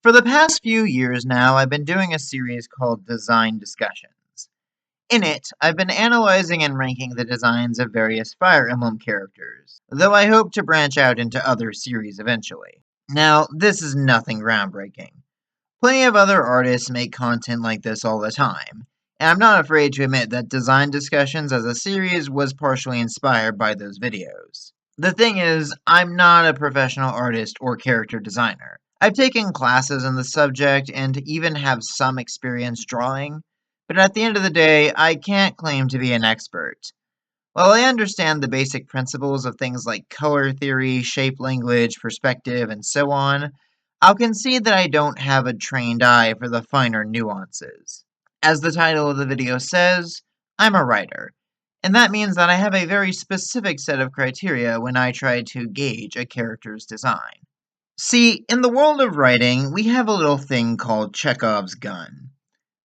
For the past few years now, I've been doing a series called Design Discussions. In it, I've been analyzing and ranking the designs of various Fire Emblem characters, though I hope to branch out into other series eventually. Now, this is nothing groundbreaking. Plenty of other artists make content like this all the time, and I'm not afraid to admit that Design Discussions as a series was partially inspired by those videos. The thing is, I'm not a professional artist or character designer. I've taken classes in the subject and even have some experience drawing, but at the end of the day, I can't claim to be an expert. While I understand the basic principles of things like color theory, shape language, perspective, and so on, I'll concede that I don't have a trained eye for the finer nuances. As the title of the video says, I'm a writer, and that means that I have a very specific set of criteria when I try to gauge a character's design. See, in the world of writing, we have a little thing called Chekhov's gun.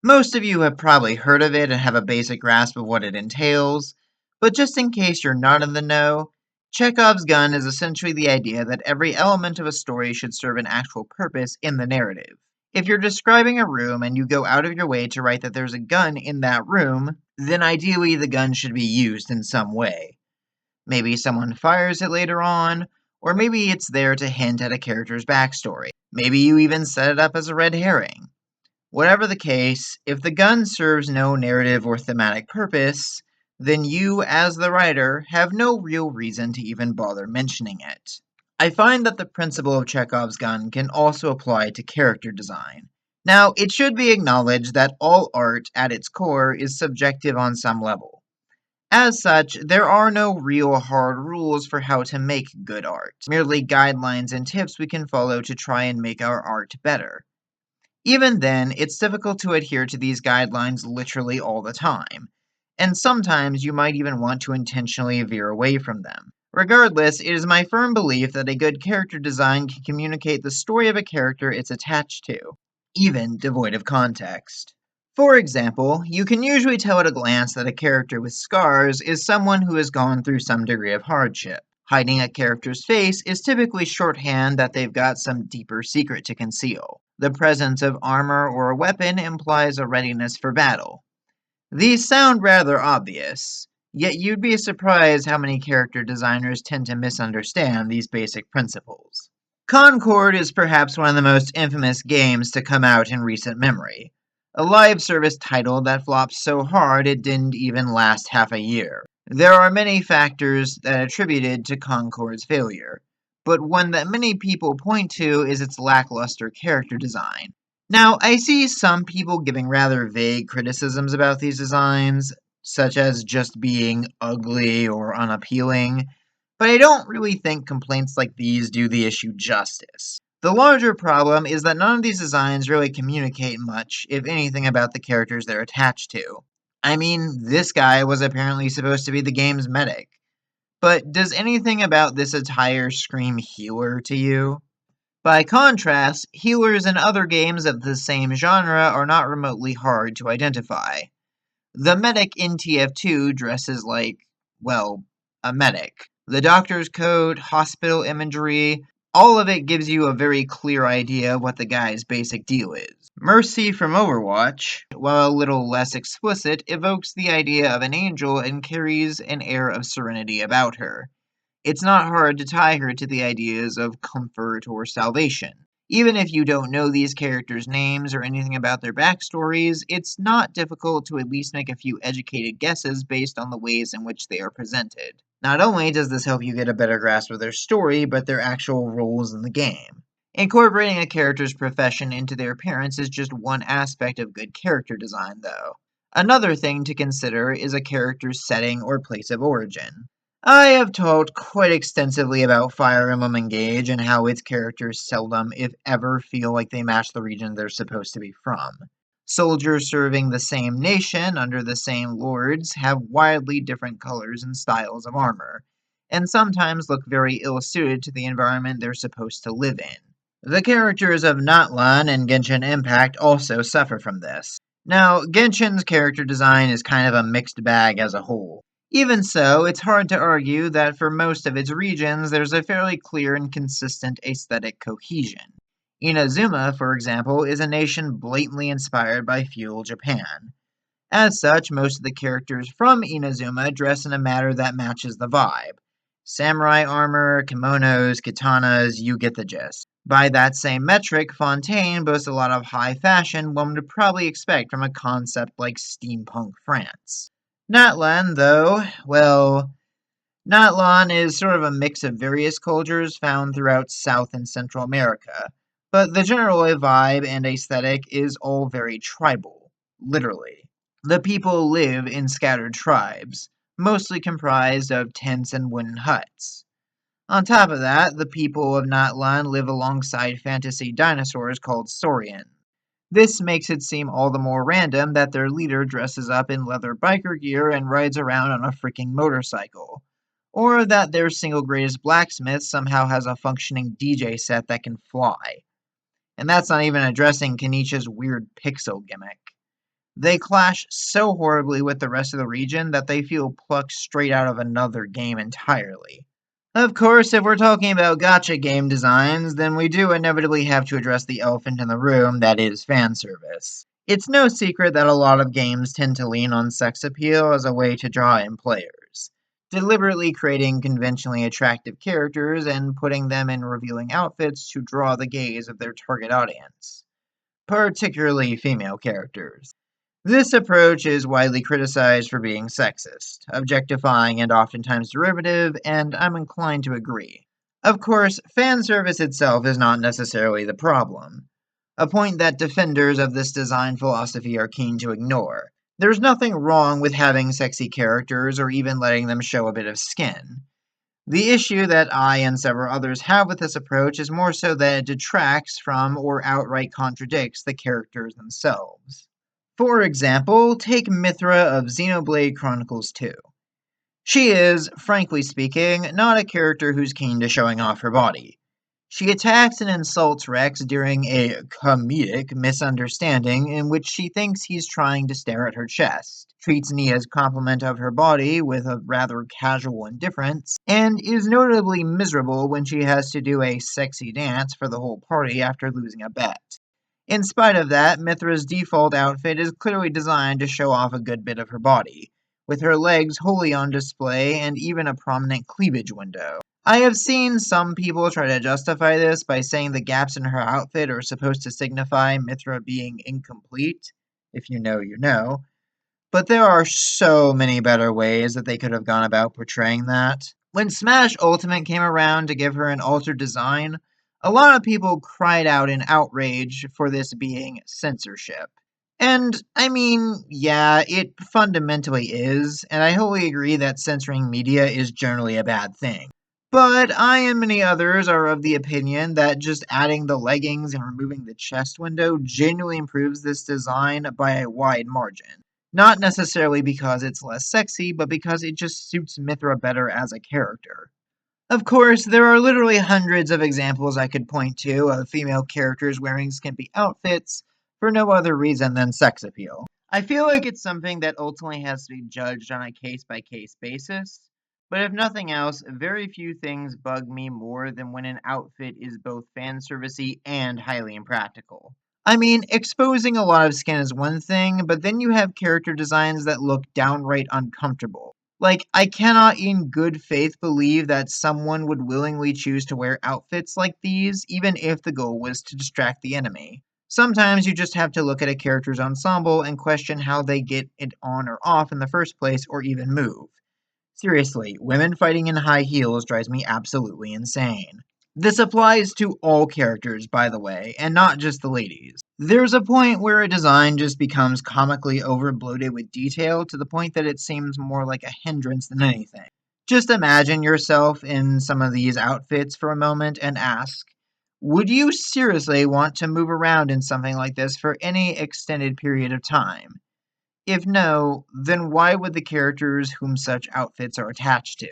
Most of you have probably heard of it and have a basic grasp of what it entails, but just in case you're not in the know, Chekhov's gun is essentially the idea that every element of a story should serve an actual purpose in the narrative. If you're describing a room and you go out of your way to write that there's a gun in that room, then ideally the gun should be used in some way. Maybe someone fires it later on, or maybe it's there to hint at a character's backstory. Maybe you even set it up as a red herring. Whatever the case, if the gun serves no narrative or thematic purpose, then you, as the writer, have no real reason to even bother mentioning it. I find that the principle of Chekhov's gun can also apply to character design. Now, it should be acknowledged that all art, at its core, is subjective on some level. As such, there are no real hard rules for how to make good art, merely guidelines and tips we can follow to try and make our art better. Even then, it's difficult to adhere to these guidelines literally all the time, and sometimes you might even want to intentionally veer away from them. Regardless, it is my firm belief that a good character design can communicate the story of a character it's attached to, even devoid of context. For example, you can usually tell at a glance that a character with scars is someone who has gone through some degree of hardship. Hiding a character's face is typically shorthand that they've got some deeper secret to conceal. The presence of armor or a weapon implies a readiness for battle. These sound rather obvious, yet you'd be surprised how many character designers tend to misunderstand these basic principles. Concord is perhaps one of the most infamous games to come out in recent memory. A live service title that flopped so hard it didn't even last half a year. There are many factors that attributed to Concord's failure, but one that many people point to is its lackluster character design. Now, I see some people giving rather vague criticisms about these designs, such as just being ugly or unappealing, but I don't really think complaints like these do the issue justice. The larger problem is that none of these designs really communicate much, if anything, about the characters they're attached to. I mean, this guy was apparently supposed to be the game's medic. But does anything about this attire scream healer to you? By contrast, healers in other games of the same genre are not remotely hard to identify. The medic in TF2 dresses like, well, a medic. The doctor's coat, hospital imagery, all of it gives you a very clear idea of what the guy's basic deal is. Mercy from Overwatch, while a little less explicit, evokes the idea of an angel and carries an air of serenity about her. It's not hard to tie her to the ideas of comfort or salvation. Even if you don't know these characters' names or anything about their backstories, it's not difficult to at least make a few educated guesses based on the ways in which they are presented. Not only does this help you get a better grasp of their story, but their actual roles in the game. Incorporating a character's profession into their appearance is just one aspect of good character design, though. Another thing to consider is a character's setting or place of origin. I have talked quite extensively about Fire Emblem Engage and how its characters seldom, if ever, feel like they match the region they're supposed to be from. Soldiers serving the same nation under the same lords have wildly different colors and styles of armor, and sometimes look very ill-suited to the environment they're supposed to live in. The characters of Natlan and Genshin Impact also suffer from this. Now, Genshin's character design is kind of a mixed bag as a whole. Even so, it's hard to argue that for most of its regions there's a fairly clear and consistent aesthetic cohesion. Inazuma, for example, is a nation blatantly inspired by feudal Japan. As such, most of the characters from Inazuma dress in a manner that matches the vibe. Samurai armor, kimonos, katanas, you get the gist. By that same metric, Fontaine boasts a lot of high fashion one would probably expect from a concept like steampunk France. Natlan, though, well, Natlan is sort of a mix of various cultures found throughout South and Central America, but the general vibe and aesthetic is all very tribal, literally. The people live in scattered tribes, mostly comprised of tents and wooden huts. On top of that, the people of Natlan live alongside fantasy dinosaurs called Saurians. This makes it seem all the more random that their leader dresses up in leather biker gear and rides around on a freaking motorcycle, or that their single greatest blacksmith somehow has a functioning DJ set that can fly. And that's not even addressing Kenichi's weird pixel gimmick. They clash so horribly with the rest of the region that they feel plucked straight out of another game entirely. Of course, if we're talking about gacha game designs, then we do inevitably have to address the elephant in the room that is fan service. It's no secret that a lot of games tend to lean on sex appeal as a way to draw in players, deliberately creating conventionally attractive characters and putting them in revealing outfits to draw the gaze of their target audience, particularly female characters. This approach is widely criticized for being sexist, objectifying, and oftentimes derivative, and I'm inclined to agree. Of course, fan service itself is not necessarily the problem, a point that defenders of this design philosophy are keen to ignore. There's nothing wrong with having sexy characters or even letting them show a bit of skin. The issue that I and several others have with this approach is more so that it detracts from or outright contradicts the characters themselves. For example, take Mithra of Xenoblade Chronicles 2. She is, frankly speaking, not a character who's keen to showing off her body. She attacks and insults Rex during a comedic misunderstanding in which she thinks he's trying to stare at her chest, treats Nia's compliment of her body with a rather casual indifference, and is notably miserable when she has to do a sexy dance for the whole party after losing a bet. In spite of that, Mithra's default outfit is clearly designed to show off a good bit of her body, with her legs wholly on display and even a prominent cleavage window. I have seen some people try to justify this by saying the gaps in her outfit are supposed to signify Mithra being incomplete. If you know, you know. But there are so many better ways that they could have gone about portraying that. When Smash Ultimate came around to give her an altered design, a lot of people cried out in outrage for this being censorship. And, I mean, yeah, it fundamentally is, and I wholly agree that censoring media is generally a bad thing. But I and many others are of the opinion that just adding the leggings and removing the chest window genuinely improves this design by a wide margin. Not necessarily because it's less sexy, but because it just suits Mithra better as a character. Of course, there are literally hundreds of examples I could point to of female characters wearing skimpy outfits for no other reason than sex appeal. I feel like it's something that ultimately has to be judged on a case-by-case basis, but if nothing else, very few things bug me more than when an outfit is both fan servicey and highly impractical. I mean, exposing a lot of skin is one thing, but then you have character designs that look downright uncomfortable. Like, I cannot in good faith believe that someone would willingly choose to wear outfits like these, even if the goal was to distract the enemy. Sometimes you just have to look at a character's ensemble and question how they get it on or off in the first place, or even move. Seriously, women fighting in high heels drives me absolutely insane. This applies to all characters, by the way, and not just the ladies. There's a point where a design just becomes comically overbloated with detail to the point that it seems more like a hindrance than anything. Just imagine yourself in some of these outfits for a moment and ask, would you seriously want to move around in something like this for any extended period of time? If no, then why would the characters whom such outfits are attached to?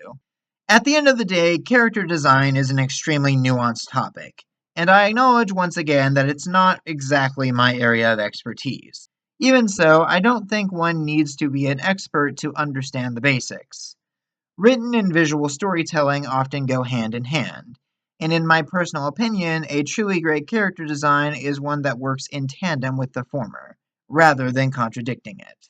At the end of the day, character design is an extremely nuanced topic, and I acknowledge once again that it's not exactly my area of expertise. Even so, I don't think one needs to be an expert to understand the basics. Written and visual storytelling often go hand in hand, And in my personal opinion, a truly great character design is one that works in tandem with the former, rather than contradicting it.